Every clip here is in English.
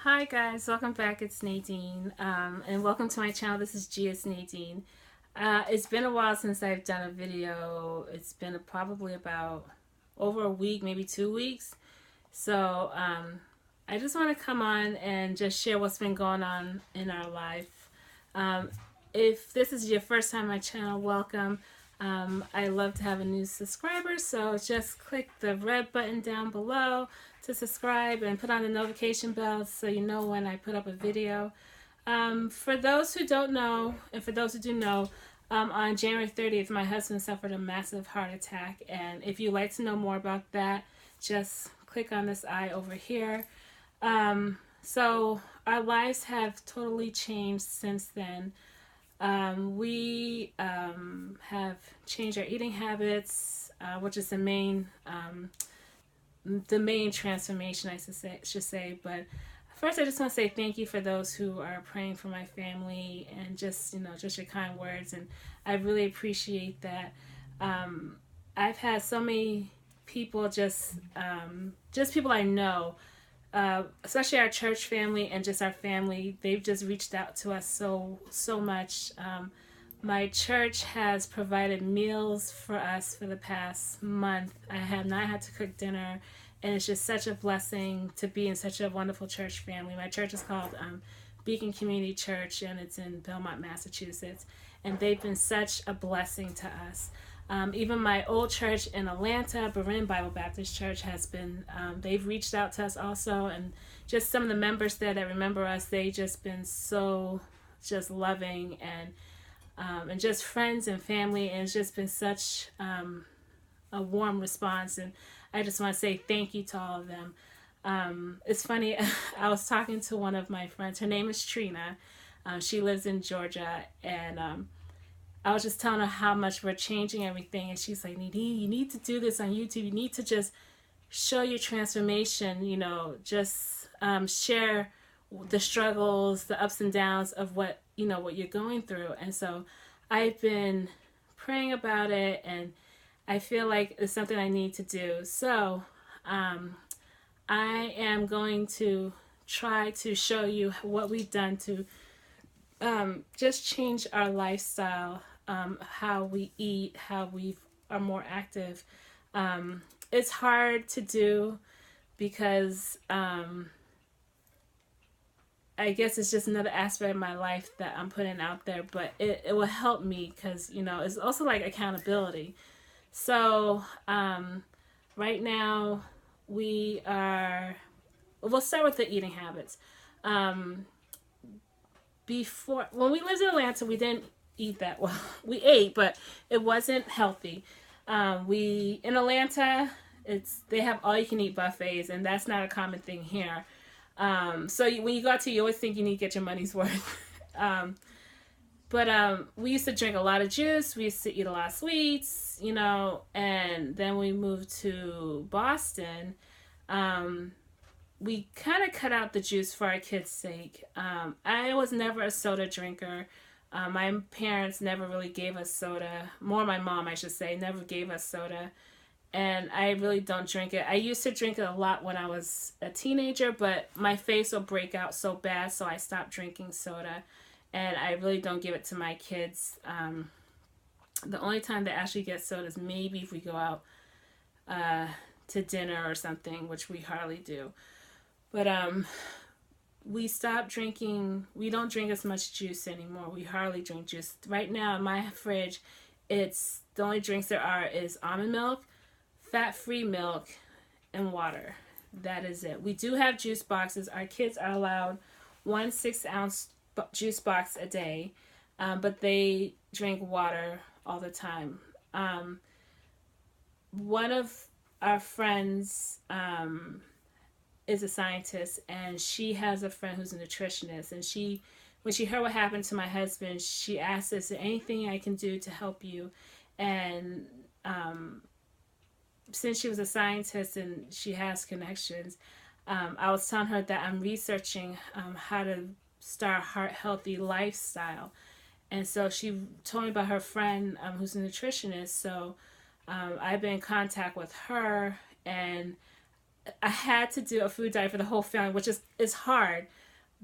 Hi guys, welcome back. It's Nadine, and welcome to my channel. This is Gia's Nadine. It's been a while since I've done a video. It's been probably about over a week, maybe 2 weeks. So I just want to come on and just share what's been going on in our life. Um, if this is your first time on my channel, welcome. I love to have a new subscriber, so just click the red button down below to subscribe and put on the notification bell so you know when I put up a video. For those who don't know, and for those who do know, on January 30th, my husband suffered a massive heart attack, and if you'd like to know more about that, just click on this eye over here. So our lives have totally changed since then. We have changed our eating habits, which is the main transformation I should say. But first, I just want to say thank you for those who are praying for my family and just your kind words, and I really appreciate that. I've had so many people, just people I know, especially our church family and just our family. They've just reached out to us so much. My church has provided meals for us for the past month. I have not had to cook dinner, and it's just such a blessing to be in such a wonderful church family. My church is called Beacon Community Church, and it's in Belmont, Massachusetts, and they've been such a blessing to us. Even my old church in Atlanta, Berean Bible Baptist Church, has been, they've reached out to us also, and just some of the members there that remember us, they just been so just loving and just friends and family, and it's just been such a warm response, and I just want to say thank you to all of them. It's funny, I was talking to one of my friends, her name is Trina, she lives in Georgia, and I was just telling her how much we're changing everything, and she's like, Nadine, you need to do this on YouTube. You need to just show your transformation, just share the struggles, the ups and downs of what you're going through. And so I've been praying about it, and I feel like it's something I need to do. So I am going to try to show you what we've done to just change our lifestyle, how we eat, how we are more active. It's hard to do because I guess it's just another aspect of my life that I'm putting out there, but it will help me because, it's also like accountability. So right now we'll start with the eating habits. Before, when we lived in Atlanta, we didn't eat that well. We ate, but it wasn't healthy. We in Atlanta, they have all you can eat buffets, and that's not a common thing here. So when you go out to, you always think you need to get your money's worth. But we used to drink a lot of juice. We used to eat a lot of sweets, and then we moved to Boston. We kind of cut out the juice for our kids' sake. I was never a soda drinker. My parents never really gave us soda. More my mom, I should say, never gave us soda. And I really don't drink it. I used to drink it a lot when I was a teenager, but my face will break out so bad, so I stopped drinking soda. And I really don't give it to my kids. The only time they actually get soda is maybe if we go out to dinner or something, which we hardly do. But we stopped drinking. We don't drink as much juice anymore. We hardly drink juice. Right now in my fridge, it's the only drinks there are is almond milk, fat-free milk, and water. That is it. We do have juice boxes. Our kids are allowed 1 6-ounce juice box a day, but they drink water all the time. One of our friends is a scientist, and she has a friend who's a nutritionist, and when she heard what happened to my husband, she asked, is there anything I can do to help you? And since she was a scientist and she has connections, I was telling her that I'm researching how to start a heart healthy lifestyle. And so she told me about her friend who's a nutritionist. So I've been in contact with her, and I had to do a food diary for the whole family, which is hard.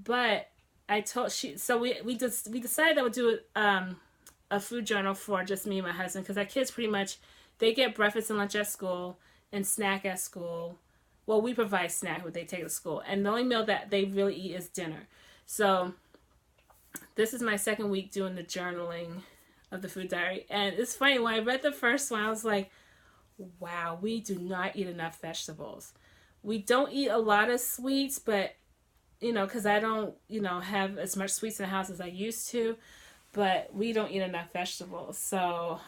But I told she so we decided that we'd do a food journal for just me and my husband because our kids pretty much they get breakfast and lunch at school and snack at school. Well, we provide snack what they take to school, and the only meal that they really eat is dinner. So this is my second week doing the journaling of the food diary, and it's funny when I read the first one, I was like, "Wow, we do not eat enough vegetables. We don't eat a lot of sweets, but because I don't, have as much sweets in the house as I used to, but we don't eat enough vegetables." So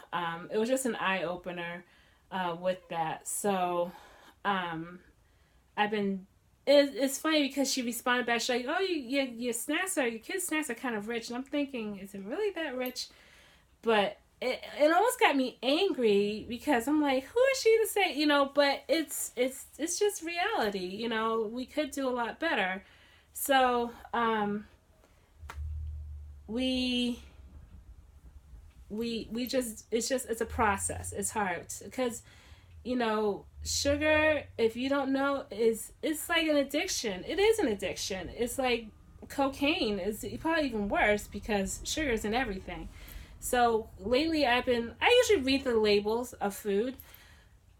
it was just an eye opener with that. So I've been. It's funny because she responded back. She's like, "Oh, your snacks your kids' snacks are kind of rich," and I'm thinking, is it really that rich? But it almost got me angry because I'm like, who is she to say, But it's just reality, We could do a lot better. So we just it's a process. It's hard because sugar, if you don't know, it's like an addiction. It is an addiction. It's like cocaine. Is probably even worse because sugar is in everything. So lately I usually read the labels of food,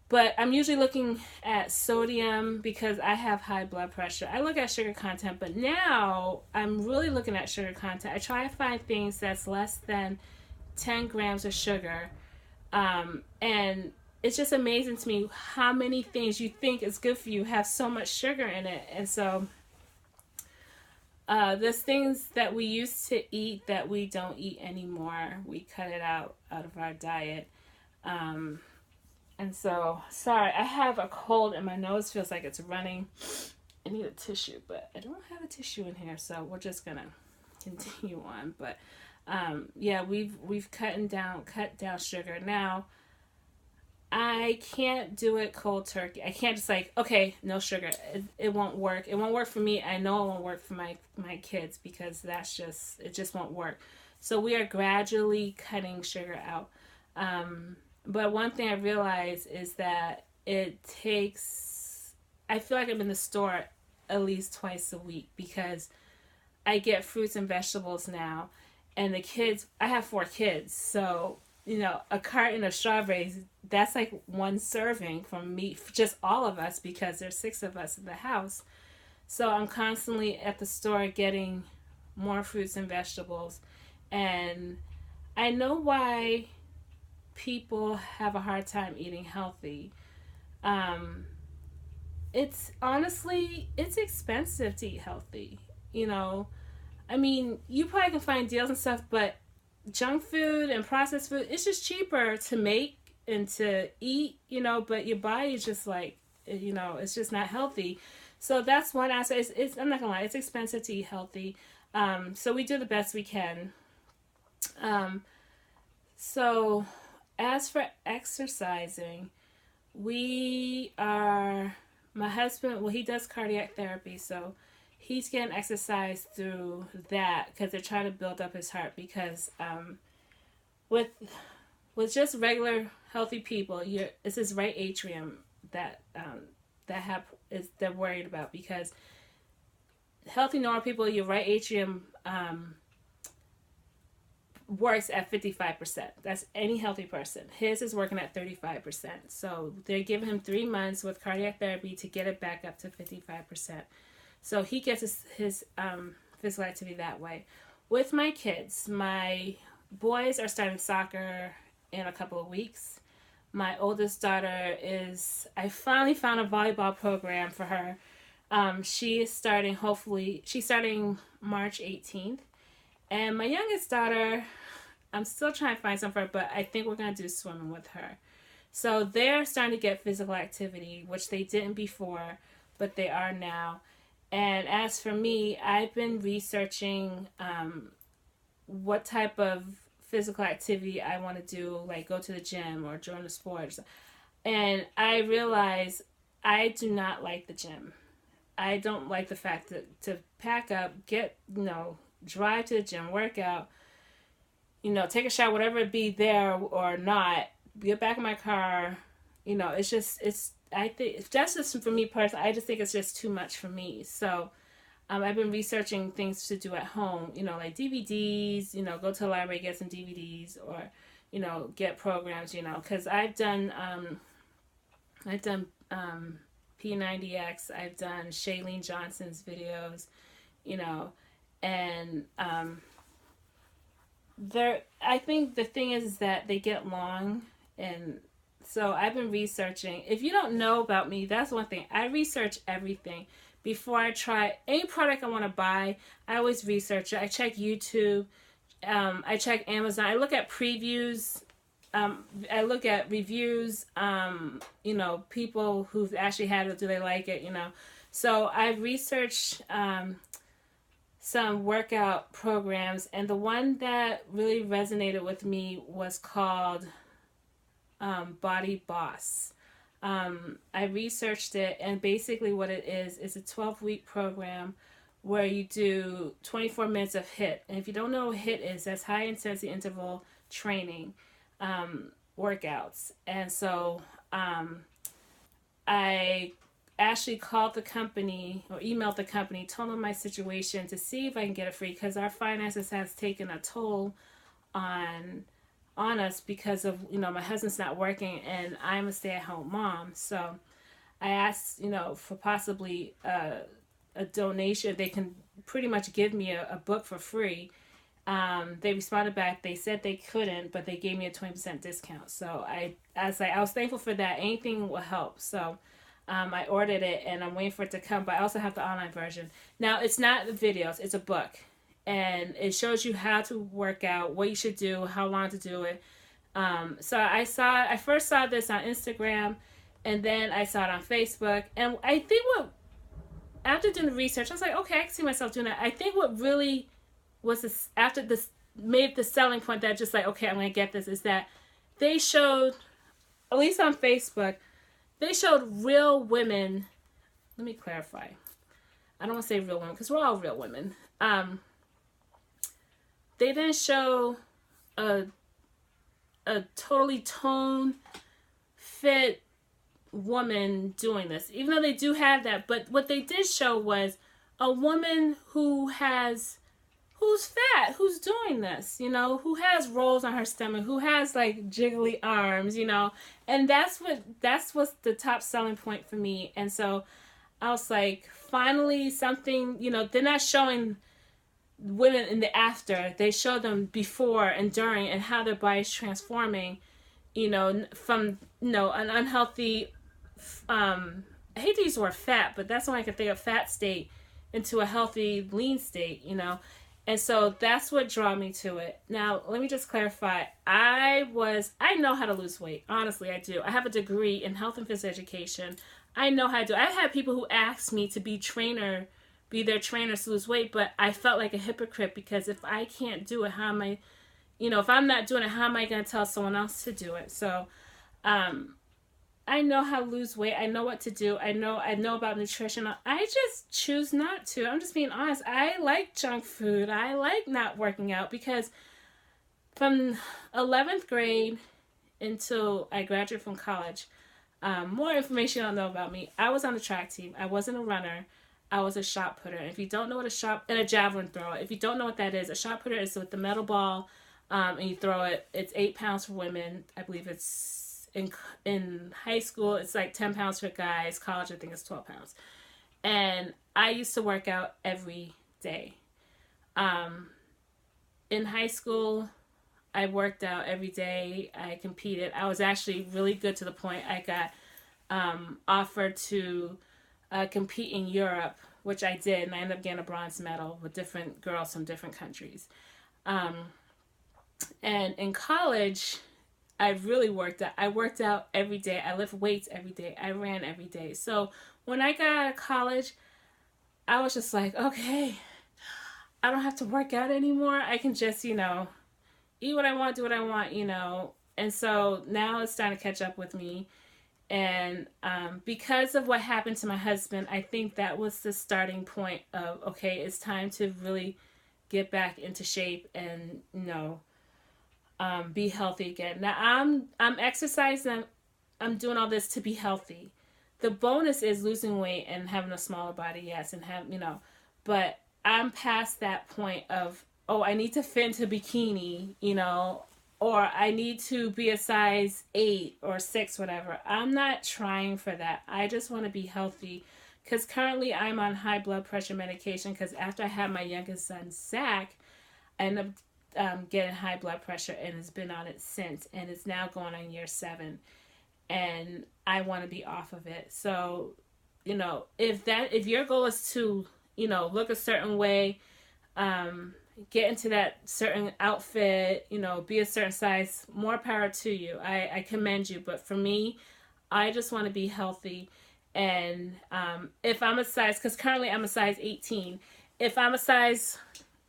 but I'm usually looking at sodium because I have high blood pressure. I look at sugar content, but now I'm really looking at sugar content. I try to find things that's less than 10 grams of sugar. And it's just amazing to me how many things you think is good for you have so much sugar in it. And so there's things that we used to eat that we don't eat anymore. We cut it out of our diet. And so, sorry, I have a cold and my nose feels like it's running. I need a tissue, but I don't have a tissue in here, so we're just gonna continue on. But yeah, we've cut down sugar. Now, I can't do it cold turkey. I can't just okay, no sugar. It won't work. It won't work for me. I know it won't work for my kids because it just won't work. So we are gradually cutting sugar out. But one thing I realize is that I feel like I'm in the store at least twice a week because I get fruits and vegetables now. And I have 4 kids. So, a carton of strawberries, that's like one serving from me, just all of us, because there's 6 of us in the house. So I'm constantly at the store getting more fruits and vegetables. And I know why people have a hard time eating healthy. It's expensive to eat healthy. I mean, you probably can find deals and stuff, but junk food and processed food, it's just cheaper to make and to eat, but your body is just it's just not healthy. So that's one aspect. I'm not gonna lie, it's expensive to eat healthy. So we do the best we can. So as for exercising, my husband, he does cardiac therapy, so he's getting exercise through that because they're trying to build up his heart because with just regular healthy people, it's his right atrium that they're worried about because healthy normal people, your right atrium works at 55%. That's any healthy person. His is working at 35%. So they're giving him 3 months with cardiac therapy to get it back up to 55%. So he gets his physical activity that way. With my kids, my boys are starting soccer in a couple of weeks. My oldest daughter I finally found a volleyball program for her. She's starting March 18th. And my youngest daughter, I'm still trying to find something for her, but I think we're going to do swimming with her. So they're starting to get physical activity, which they didn't before, but they are now. And as for me, I've been researching what type of physical activity I want to do, like go to the gym or join a sport. And I realize I do not like the gym. I don't like the fact to pack up, drive to the gym, work out, take a shower, whatever it be there or not, get back in my car. It's I think that's just for me personally. I just think it's just too much for me. So I've been researching things to do at home, like DVDs, go to the library, get some DVDs, or, get programs, because I've done P90X, I've done Shailene Johnson's videos, and I think the thing is that they get long, and so I've been researching. If you don't know about me, that's one thing. I research everything before I try any product I want to buy. I always research it. I check YouTube. I check Amazon. I look at previews. I look at reviews. People who've actually had it. Do they like it? So I researched some workout programs, and the one that really resonated with me was called Body Boss. I researched it, and basically what it is a 12-week program where you do 24 minutes of HIIT. And if you don't know what HIIT is, that's high intensity interval training workouts. And so I actually called the company or emailed the company, told them my situation to see if I can get it free, because our finances has taken a toll on us because of, my husband's not working and I'm a stay-at-home mom. So I asked, for possibly a donation. They can pretty much give me a book for free. They responded back. They said they couldn't, but they gave me a 20% discount. So I was thankful for that. Anything will help. So I ordered it, and I'm waiting for it to come. But I also have the online version. Now, it's not the videos. It's a book. And it shows you how to work out, what you should do, how long to do it. So I first saw this on Instagram, and then I saw it on Facebook. And I think after doing the research, I was like, okay, I can see myself doing that. I think what really was after this made the selling point that just like, okay, I'm going to get this, is that they showed, at least on Facebook, they showed real women. Let me clarify. I don't want to say real women because we're all real women. They didn't show a totally toned, fit woman doing this, even though they do have that. But what they did show was a woman who's fat, who's doing this, who has rolls on her stomach, who has like jiggly arms, and that's what's the top selling point for me. And so I was like, finally something, they're not showing women in the after. They show them before and during, and how their body's transforming, from an unhealthy, I hate to use the word fat, but that's when I can think of fat state into a healthy lean state, and so that's what drew me to it. Now let me just clarify, I know how to lose weight. Honestly, I do. I have a degree in health and physical education. I know how to do it. I've had people who asked me to be their trainers to lose weight, but I felt like a hypocrite, because if I can't do it, how am I, if I'm not doing it, how am I going to tell someone else to do it? So, I know how to lose weight. I know what to do. I know about nutrition. I just choose not to. I'm just being honest. I like junk food. I like not working out, because from 11th grade until I graduated from college, more information you don't know about me. I was on the track team. I wasn't a runner. I was a shot putter. And if you don't know what and a javelin thrower. If you don't know what that is, a shot putter is with the metal ball, and you throw it. It's 8 pounds for women. I believe it's in high school, it's like 10 pounds for guys. College, I think it's 12 pounds. And I used to work out every day. In high school, I worked out every day. I competed. I was actually really good to the point I got offered to compete in Europe, which I did, and I ended up getting a bronze medal with different girls from different countries. And in college, I really worked out. I worked out every day. I lift weights every day. I ran every day. So when I got out of college, I was just like, okay, I don't have to work out anymore. I can just, eat what I want, do what I want, And so now it's starting to catch up with me. And because of what happened to my husband, I think that was the starting point of, okay, it's time to really get back into shape and, be healthy again. Now I'm exercising. I'm doing all this to be healthy. the bonus is losing weight and having a smaller body, yes, and have, you know, but I'm past that point of, oh, I need to fit into bikini, you know, or I need to be a size 8 or 6, whatever. I'm not trying for that. I just want to be healthy, because currently I'm on high blood pressure medication, because after I had my youngest son, Zach, I ended up getting high blood pressure and has been on it since, and it's now going on year 7, and I want to be off of it. So, you know, if your goal is to, you know, look a certain way, get into that certain outfit, you know, be a certain size, more power to you. I commend you. But for me, I just want to be healthy. And if I'm a size, because currently I'm a size 18, if I'm a size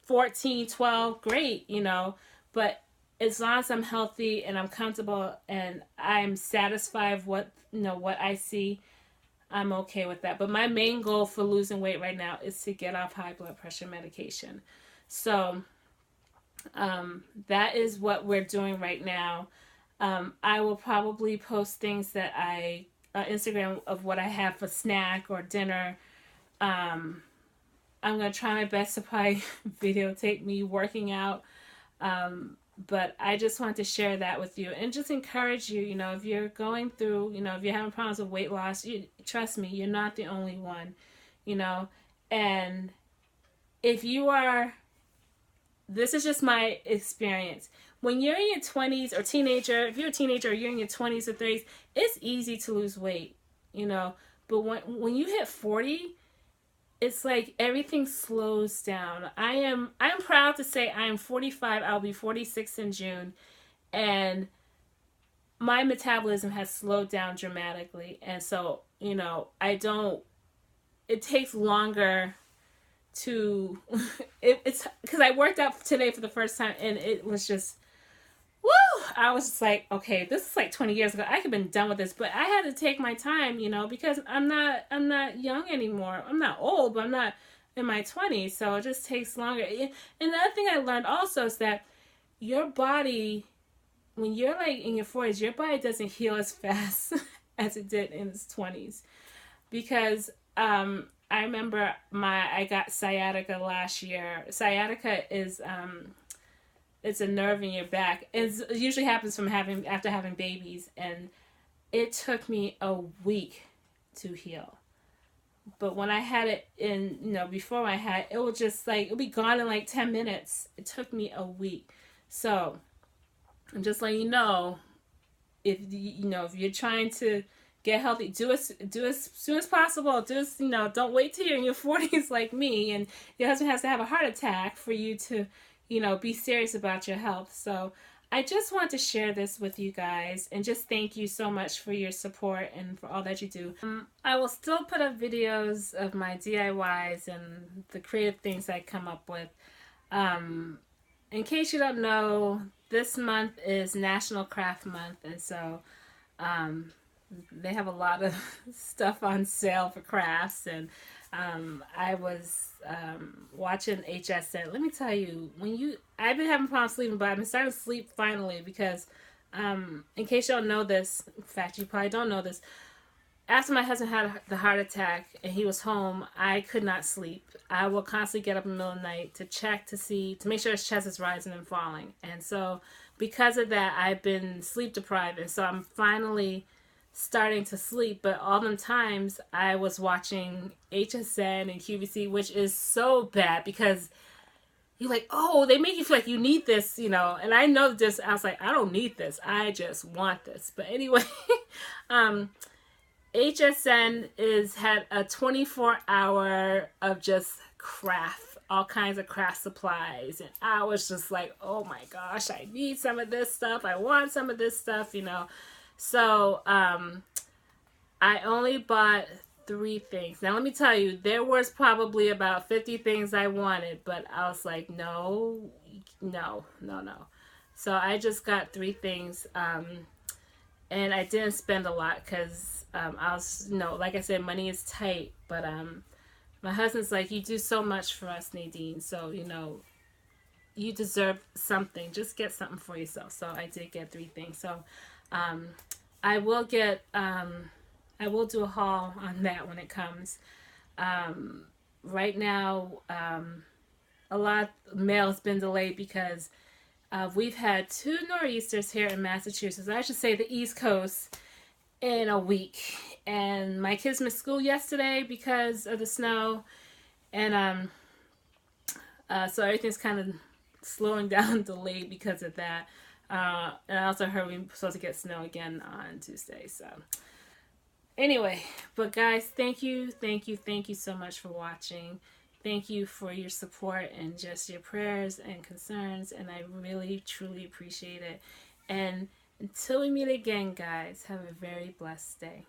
14, 12, great, you know, but as long as I'm healthy and I'm comfortable and I'm satisfied with what, you know, what I see, I'm okay with that. But my main goal for losing weight right now is to get off high blood pressure medication. So that is what we're doing right now. I will probably post things that Instagram of what I have for snack or dinner. I'm going to try my best to probably videotape me working out. But I just want to share that with you and just encourage you, you know, if you're going through, you know, if you're having problems with weight loss, trust me, you're not the only one, you know. And if you are, this is just my experience. When you're in your 20s or teenager, if you're a teenager or you're in your 20s or 30s, it's easy to lose weight, you know. But when you hit 40, it's like everything slows down. I'm proud to say I am 45. I'll be 46 in June. And my metabolism has slowed down dramatically. And so, you know, it takes longer to, it's because I worked out today for the first time and it was just, woo! I was just like, okay, this is like 20 years ago. I could have been done with this, but I had to take my time, you know, because I'm not young anymore. I'm not old, but I'm not in my 20s, so it just takes longer. And the other thing I learned also is that your body, when you're like in your 40s, your body doesn't heal as fast as it did in its 20s. Because I remember I got sciatica last year. Sciatica is it's a nerve in your back. It usually happens after having babies, and it took me a week to heal. But when I had it before I had it, would just like, it'll be gone in like 10 minutes. It took me a week. So I'm just letting you know, if you're trying to get healthy, do it as soon as possible. Don't wait till you're in your 40s like me, and your husband has to have a heart attack for you to, be serious about your health. So I just want to share this with you guys and just thank you so much for your support and for all that you do. I will still put up videos of my DIYs and the creative things I come up with. In case you don't know, this month is National Craft Month, and so they have a lot of stuff on sale for crafts. And I was watching HSN. Let me tell you, I've been having problems sleeping, but I've been starting to sleep finally because, in case you don't know this, in fact, you probably don't know this, after my husband had the heart attack and he was home, I could not sleep. I will constantly get up in the middle of the night to check to make sure his chest is rising and falling. And so because of that, I've been sleep deprived. And so I'm finally starting to sleep, but all them times I was watching HSN and QVC, which is so bad because you're like, oh, they make you feel like you need this, and I know this. I was like, I don't need this, I just want this. But anyway, HSN had a 24-hour of just craft, all kinds of craft supplies, and I was just like, oh my gosh, I need some of this stuff, I want some of this stuff, So, I only bought 3 things. Now, let me tell you, there was probably about 50 things I wanted, but I was like, no. So, I just got 3 things, and I didn't spend a lot because I was, like I said, money is tight, but my husband's like, you do so much for us, Nadine, so, you deserve something. Just get something for yourself. So, I did get 3 things. So, I will get I will do a haul on that when it comes. Right now, a lot of mail has been delayed because we've had 2 nor'easters here in Massachusetts. I should say the East Coast in a week. And my kids missed school yesterday because of the snow. And so everything's kind of slowing down, delayed because of that. And I also heard we're supposed to get snow again on Tuesday. So anyway, but guys, thank you so much for watching. Thank you for your support and just your prayers and concerns, and I really truly appreciate it. And until we meet again, guys, have a very blessed day.